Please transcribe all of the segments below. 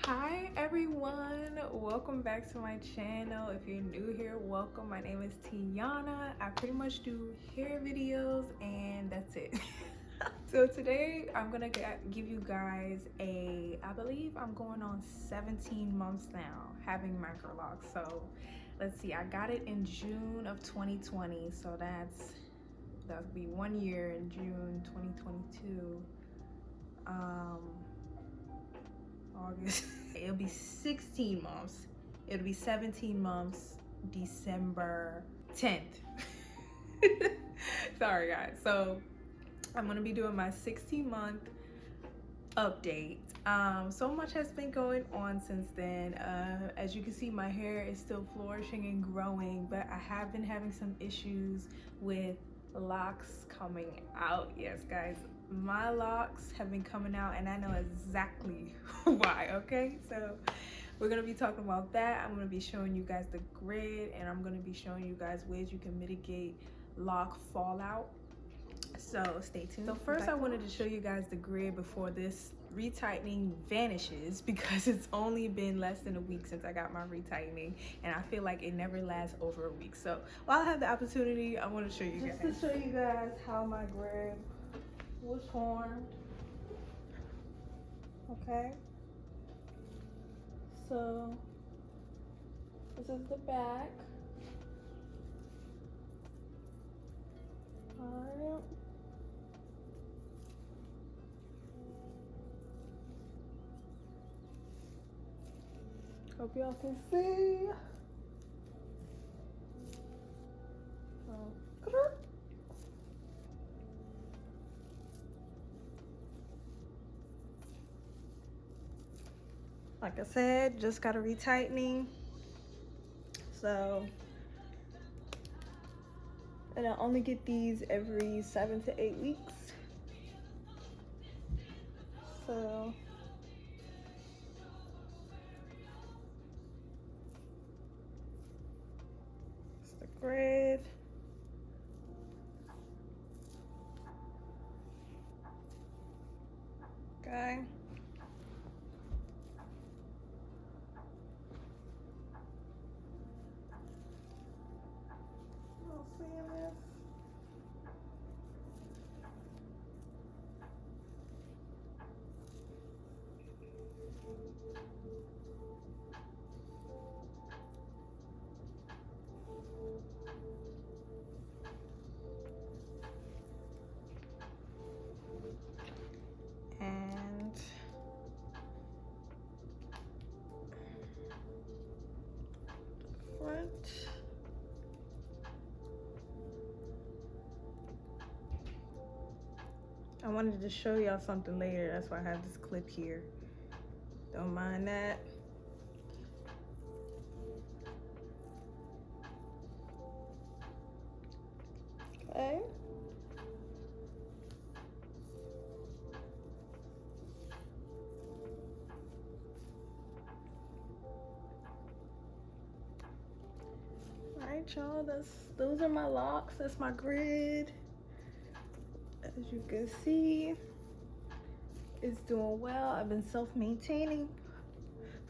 Hi everyone, welcome back to my channel. If you're new here, welcome. My name is Tiana. I pretty much do hair videos and that's it. So today I'm gonna give you guys I believe I'm going on 17 months now having Microloc. So let's see, I got it in June of 2020, so that'll be 1 year in June 2022. August. It'll be 16 months. It'll be 17 months December 10th. Sorry guys. So I'm gonna be doing my 16-month update. So much has been going on since then. As you can see, my hair is still flourishing and growing, but I have been having some issues with locks coming out. Yes guys, my locks have been coming out and I know exactly why. Okay, so we're gonna be talking about that. I'm gonna be showing you guys the grid, and I'm gonna be showing you guys ways you can mitigate lock fallout. So stay tuned. So first I wanted to show you guys the grid before this retightening vanishes, because it's only been less than a week since I got my retightening and I feel like it never lasts over a week. So while I have the opportunity, I want to show you guys. Just to show you guys how my grid was formed. Okay. So this is the back. Alright. Hope y'all can see. Like I said, just got a retightening. So, and I only get these every 7 to 8 weeks. So, it's the grid. Okay. Y'all seeing this? And front. I wanted to show y'all something later. That's why I have this clip here. Don't mind that. Okay. Alright y'all, those are my locks. That's my grid. As you can see, it's doing well. I've been self-maintaining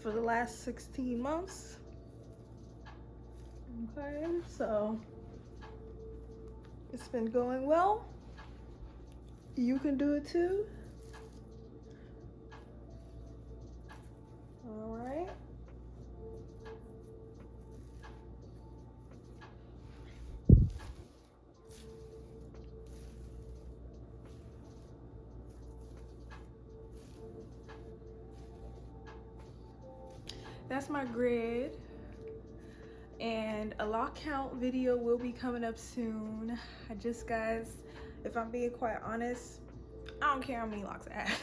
for the last 16 months. Okay, so it's been going well. You can do it too. All right. That's my grid. And a lock count video will be coming up soon. Guys, if I'm being quite honest, I don't care how many locks I have.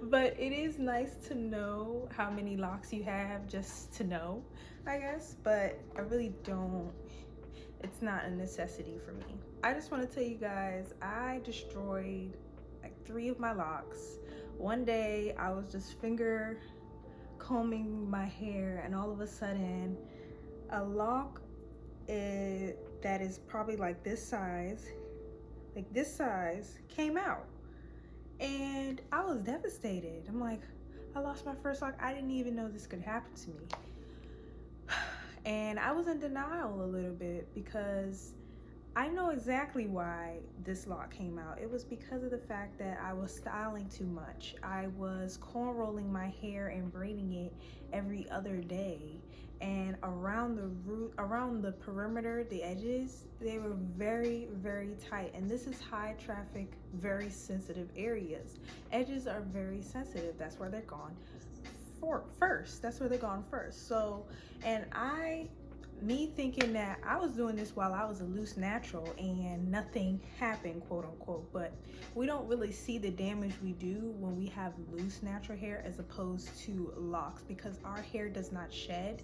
But it is nice to know how many locks you have, just to know, I guess. But I really don't, it's not a necessity for me. I just want to tell you guys, I destroyed like 3 of my locks. One day I was just finger combing my hair, and all of a sudden a lock that is probably like this size came out. And I was devastated. I'm like, I lost my first lock. I didn't even know this could happen to me. And I was in denial a little bit because I know exactly why this lock came out. It was because of the fact that I was styling too much. I was cornrolling my hair and braiding it every other day. And around the root, around the perimeter, the edges, they were very, very tight. And this is high traffic, very sensitive areas. Edges are very sensitive. That's where they're gone first. That's where they're gone first. So, and me thinking that I was doing this while I was a loose natural and nothing happened, quote unquote, but we don't really see the damage we do when we have loose natural hair as opposed to locks, because our hair does not shed.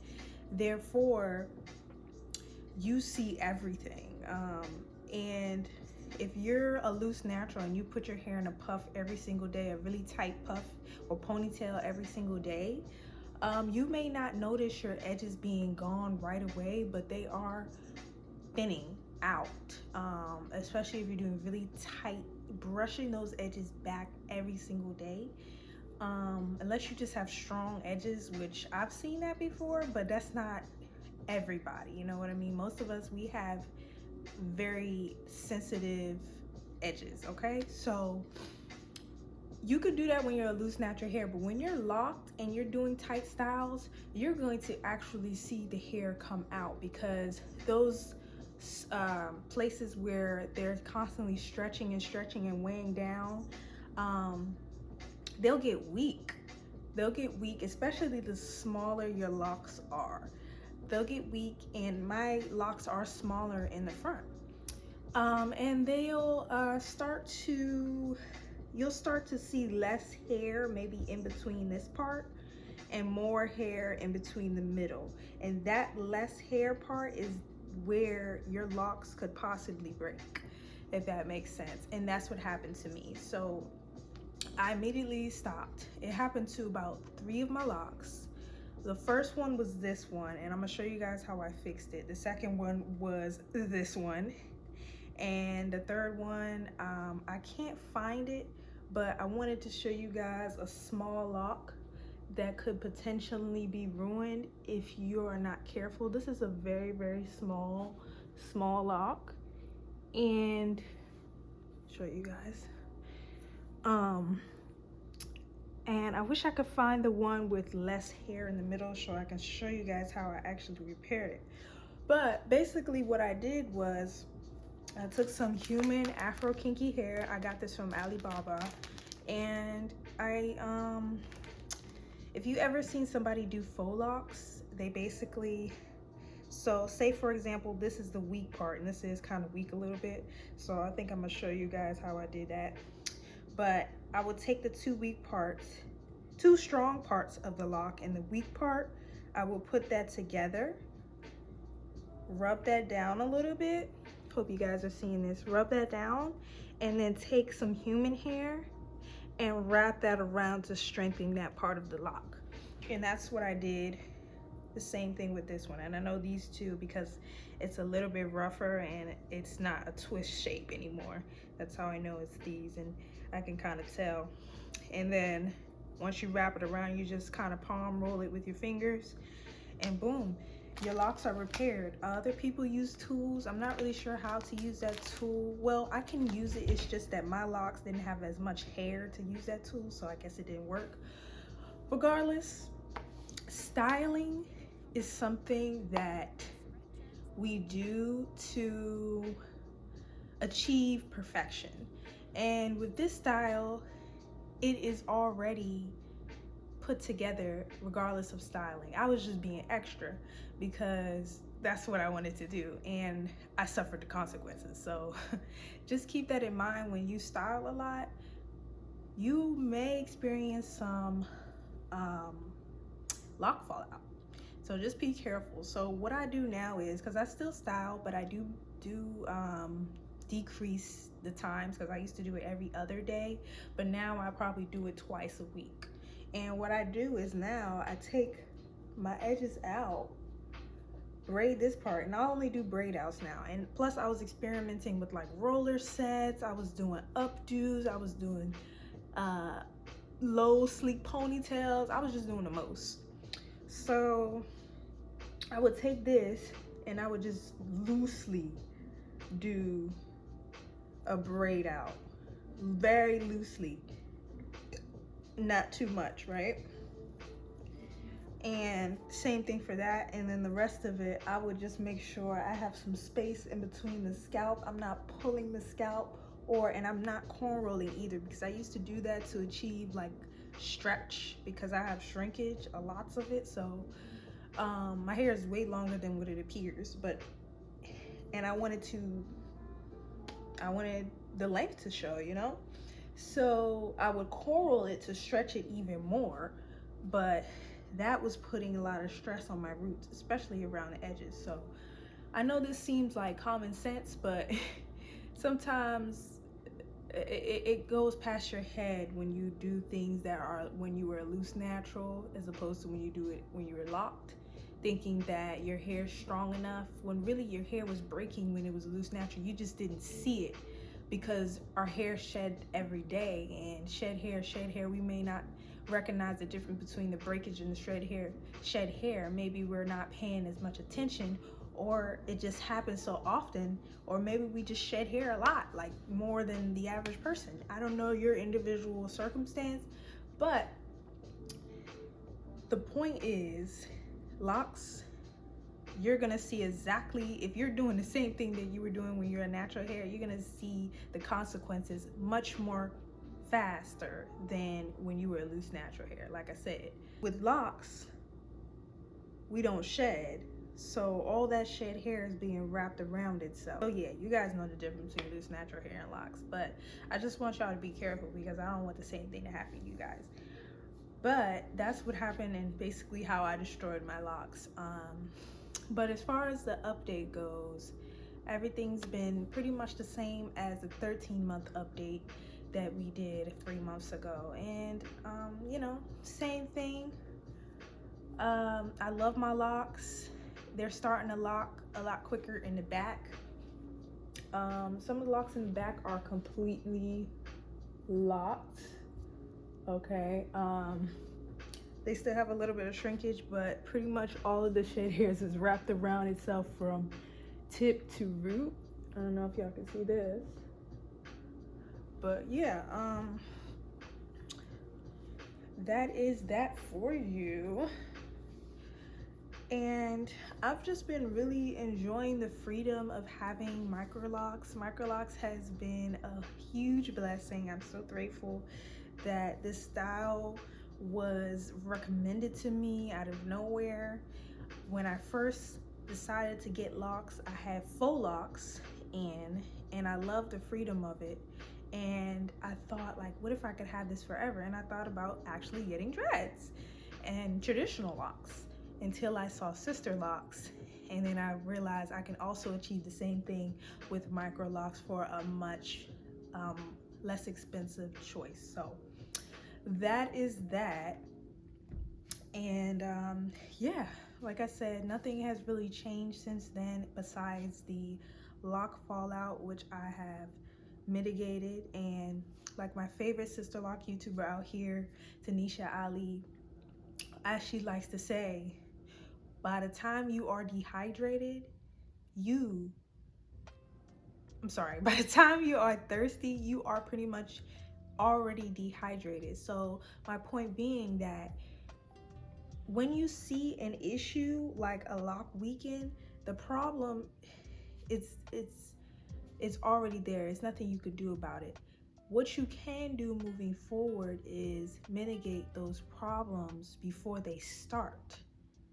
Therefore, you see everything. And if you're a loose natural and you put your hair in a puff every single day, a really tight puff or ponytail every single day, you may not notice your edges being gone right away, but they are thinning out, especially if you're doing really tight, brushing those edges back every single day. Unless you just have strong edges, which I've seen that before, but that's not everybody, you know what I mean? Most of us, we have very sensitive edges, okay? So you could do that when you're a loose natural hair, but when you're locked and you're doing tight styles, you're going to actually see the hair come out, because those places where they're constantly stretching and weighing down, they'll get weak. They'll get weak, especially the smaller your locks are. They'll get weak, and my locks are smaller in the front. And they'll you'll start to see less hair maybe in between this part and more hair in between the middle. And that less hair part is where your locks could possibly break, if that makes sense. And that's what happened to me. So I immediately stopped. It happened to about 3 of my locks. The first one was this one, and I'm gonna show you guys how I fixed it. The second one was this one. And the third one, I can't find it, but I wanted to show you guys a small lock that could potentially be ruined if you are not careful. This is a very, very small lock, and show you guys. And I wish I could find the one with less hair in the middle so I can show you guys how I actually repaired it. But basically what I did was I took some human Afro kinky hair. I got this from Alibaba. And if you ever seen somebody do faux locks, they basically, so say for example, this is the weak part, and this is kind of weak a little bit. So I think I'm gonna show you guys how I did that. But I would take the two strong parts of the lock, and the weak part, I will put that together, rub that down a little bit. Hope you guys are seeing this. Rub that down, and then take some human hair and wrap that around to strengthen that part of the lock. And that's what I did. The same thing with this one. And I know these two, because it's a little bit rougher and it's not a twist shape anymore. That's how I know it's these, and I can kind of tell. And then once you wrap it around, you just kind of palm roll it with your fingers, and boom, your locks are repaired. Other people use tools. I'm not really sure how to use that tool. Well, I can use it. It's just that my locks didn't have as much hair to use that tool, so I guess it didn't work. Regardless, styling is something that we do to achieve perfection. And with this style, it is already put together regardless of styling. I was just being extra because that's what I wanted to do, and I suffered the consequences. So just keep that in mind when you style a lot. You may experience some lock fallout, so just be careful. So what I do now is, because I still style, but I do decrease the times, because I used to do it every other day, but now I probably do it twice a week. And what I do is now I take my edges out, braid this part, and I only do braid outs now. And plus I was experimenting with like roller sets, I was doing updos, I was doing uh, low sleek ponytails. I was just doing the most. So I would take this and I would just loosely do a braid out, very loosely, not too much, right? And same thing for that. And then the rest of it, I would just make sure I have some space in between the scalp. I'm not pulling the scalp, and I'm not corn rolling either, because I used to do that to achieve like stretch, because I have shrinkage, lots of it. So my hair is way longer than what it appears, and I wanted the length to show, you know? So I would coral it to stretch it even more, but that was putting a lot of stress on my roots, especially around the edges. So I know this seems like common sense, but sometimes it goes past your head when you do things that are when you were a loose natural, as opposed to when you do it when you were locked, thinking that your hair's strong enough when really your hair was breaking when it was loose natural. You just didn't see it, because our hair shed every day, and shed hair, we may not recognize the difference between the breakage and the shed hair. Maybe we're not paying as much attention, or it just happens so often, or maybe we just shed hair a lot, like more than the average person. I don't know your individual circumstance, but the point is, locks, you're gonna see exactly, if you're doing the same thing that you were doing when you're a natural hair, you're gonna see the consequences much more faster than when you were a loose natural hair. Like I said, with locks, we don't shed, so all that shed hair is being wrapped around itself. So yeah, you guys know the difference between loose natural hair and locks, but I just want y'all to be careful, because I don't want the same thing to happen to you guys. But that's what happened, and basically how I destroyed my locks. But as far as the update goes, everything's been pretty much the same as the 13-month update that we did 3 months ago. And you know, same thing. I love my locks. They're starting to lock a lot quicker in the back. Some of the locks in the back are completely locked. Okay. They still have a little bit of shrinkage, but pretty much all of the shed hairs is wrapped around itself from tip to root. I don't know if y'all can see this, but yeah, that is that for you. And I've just been really enjoying the freedom of having Microlocs. Microlocs has been a huge blessing. I'm so grateful that this style was recommended to me out of nowhere. When I first decided to get locks, I had faux locks in, and I loved the freedom of it. And I thought, like, what if I could have this forever? And I thought about actually getting dreads and traditional locks, until I saw sister locks, and then I realized I can also achieve the same thing with Microlocs for a much less expensive choice. So that is that. And yeah, like I said, nothing has really changed since then besides the lock fallout, which I have mitigated. And like my favorite sister lock YouTuber out here, Tanisha Ali, as she likes to say, by the time you are dehydrated, by the time you are thirsty, you are pretty much already dehydrated. So my point being that when you see an issue like a lock weaken, the problem, it's already there. It's nothing you could do about it. What you can do moving forward is mitigate those problems before they start.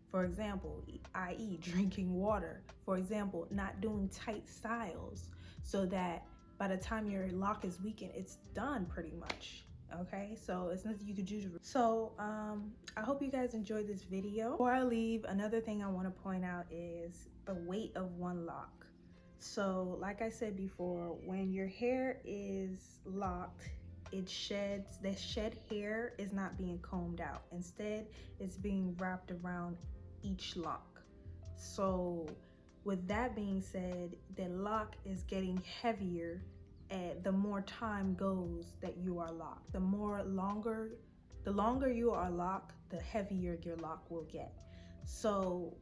For example, i.e. drinking water. For example, not doing tight styles, so that by the time your lock is weakened, it's done pretty much. Okay, so it's nothing you could do. So I hope you guys enjoyed this video. Before I leave, another thing I want to point out is the weight of one lock. So like I said before, when your hair is locked, it sheds. The shed hair is not being combed out. Instead, it's being wrapped around each lock. So with that being said, the lock is getting heavier the more time goes that you are locked. The longer you are locked, the heavier your lock will get. So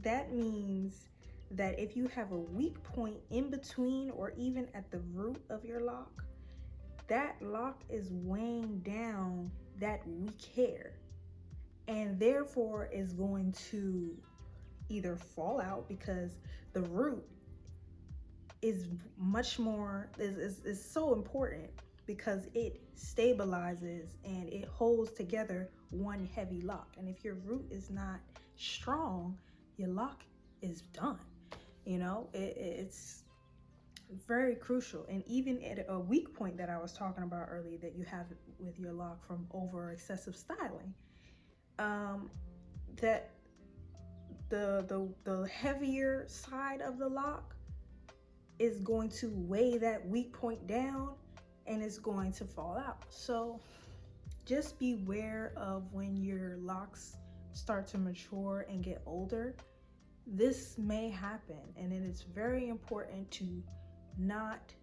that means that if you have a weak point in between or even at the root of your lock, that lock is weighing down that weak hair, and therefore is going to either fall out because the root is much more is so important because it stabilizes and it holds together one heavy lock. And if your root is not strong, your lock is done. You know, it's very crucial. And even at a weak point that I was talking about earlier that you have with your lock from over excessive styling, that the heavier side of the lock is going to weigh that weak point down and it's going to fall out. So just beware of when your locks start to mature and get older. This may happen, and it is very important to not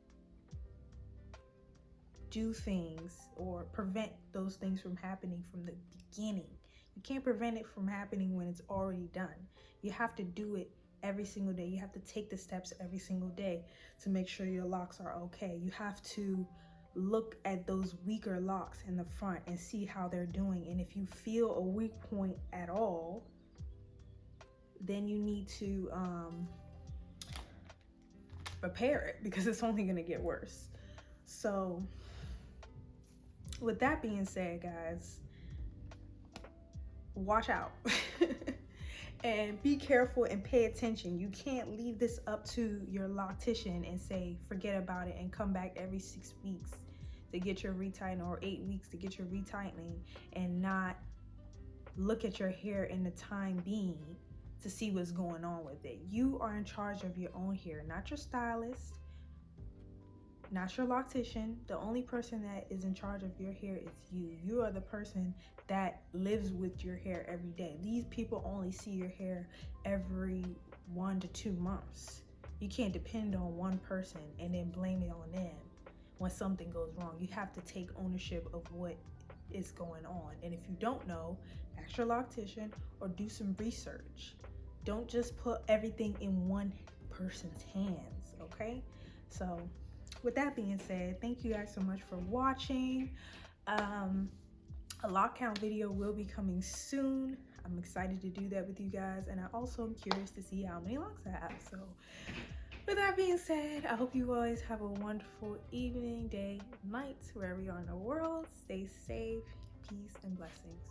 do things or prevent those things from happening from the beginning. You can't prevent it from happening when it's already done. You have to do it every single day. You have to take the steps every single day to make sure your locks are okay. You have to look at those weaker locks in the front and see how they're doing. And if you feel a weak point at all, then you need to repair it, because it's only going to get worse. So with that being said, guys, watch out and be careful and pay attention. You can't leave this up to your loctician and say forget about it and come back every 6 weeks to get your retightening or 8 weeks to get your retightening and not look at your hair in the time being to see what's going on with it. You are in charge of your own hair, not your stylist, not your loctician. The only person that is in charge of your hair is you. You are the person that lives with your hair every day. These people only see your hair every 1 to 2 months. You can't depend on one person and then blame it on them when something goes wrong. You have to take ownership of what is going on. And if you don't know, ask your loctician or do some research. Don't just put everything in one person's hands, okay? So with that being said, thank you guys so much for watching. A lock count video will be coming soon. I'm excited to do that with you guys, and I also am curious to see how many locks I have. So with that being said, I hope you guys have a wonderful evening, day, night, wherever you are in the world. Stay safe, peace, and blessings.